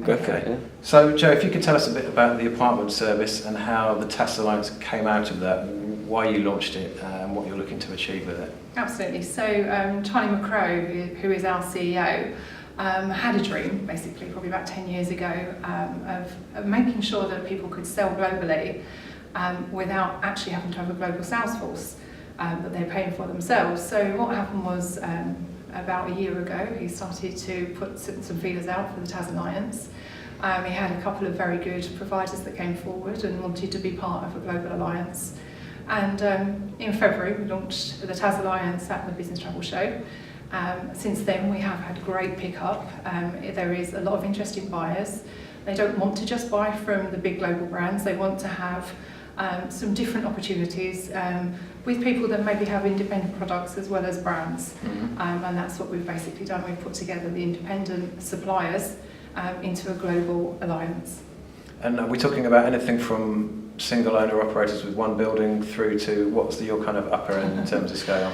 Okay. Yeah. So, Joe, if you could tell us a bit about the apartment service and how the TAS Alliance came out of that, why you launched it, and what you're looking to achieve with it. Absolutely. So Charlie McCrow, who is our CEO, had a dream, basically, probably about 10 years ago, of making sure that people could sell globally without actually having to have a global sales force that they're paying for themselves. So what happened was about a year ago, he started to put some feelers out for the TAS Alliance. He had a couple of very good providers that came forward and wanted to be part of a global alliance. And in February, we launched the TAS Alliance at the Business Travel Show. Since then, we have had great pickup. There is a lot of interest in buyers. They don't want to just buy from the big global brands. They want to have some different opportunities with people that maybe have independent products as well as brands. And that's what we've basically done. We've put together the independent suppliers into a global alliance. And are we talking about anything from single owner operators with one building through to what's your kind of upper end in terms of scale?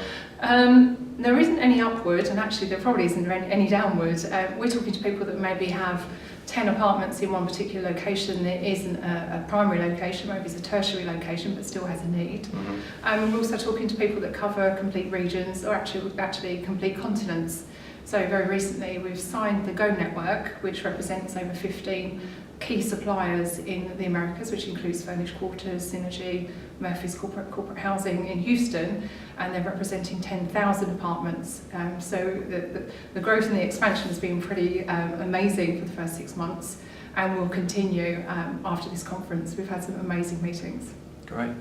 There isn't any upward, and actually there probably isn't any downward. We're talking to people that maybe have 10 apartments in one particular location that isn't a primary location, maybe it's a tertiary location but still has a need. We're also talking to people that cover complete regions or actually complete continents. So very recently we've signed the Go network, which represents over 15 key suppliers in the Americas, which includes Furnished Quarters, Synergy, Murphy's corporate housing in Houston, and they're representing 10,000 apartments. So the growth and the expansion has been pretty amazing for the first 6 months, and will continue after this conference. We've had some amazing meetings. Great.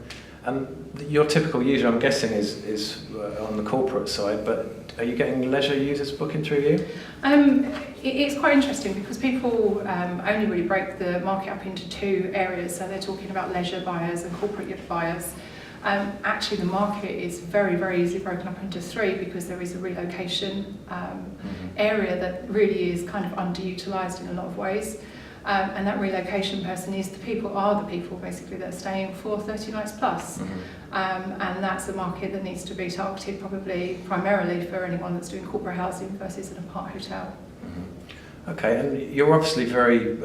Your typical user, I'm guessing, is on the corporate side, but are you getting leisure users booking through you? It's quite interesting because people only really break the market up into two areas. So they're talking about leisure buyers and corporate buyers. Actually, the market is very, very easily broken up into three because there is a relocation area that really is kind of underutilised in a lot of ways. And that relocation person are the people basically that are staying for 30 nights plus. And that's a market that needs to be targeted probably primarily for anyone that's doing corporate housing versus an apart hotel. Okay, and you're obviously very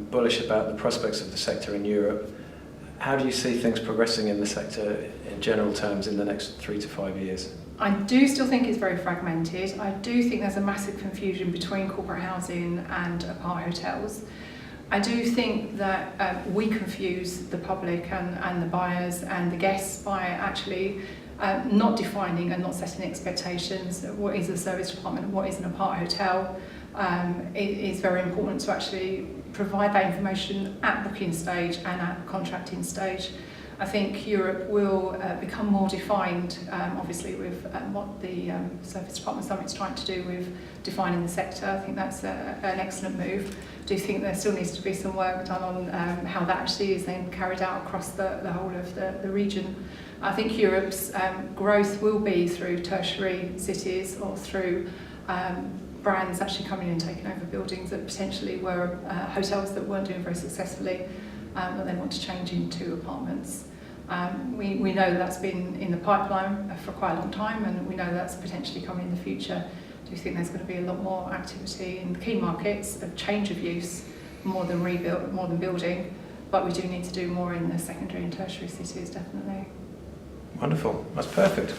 bullish about the prospects of the sector in Europe. How do you see things progressing in the sector in general terms in the next 3 to 5 years? I do still think it's very fragmented. I do think there's a massive confusion between corporate housing and apart hotels. I do think that we confuse the public and the buyers and the guests by actually not defining and not setting expectations. What is a service department and what is an apart hotel? It is very important to actually provide that information at booking stage and at contracting stage. I think Europe will become more defined, obviously, with what the Service Department Summit's trying to do with defining the sector. I think that's an excellent move. I do think there still needs to be some work done on how that actually is then carried out across the whole of the region. I think Europe's growth will be through tertiary cities or through brands actually coming in and taking over buildings that potentially were hotels that weren't doing very successfully, that they want to change into apartments. We know that's been in the pipeline for quite a long time, and we know that's potentially coming in the future. Do you think there's going to be a lot more activity in the key markets of change of use, more than building, but we do need to do more in the secondary and tertiary cities, definitely. Wonderful, that's perfect.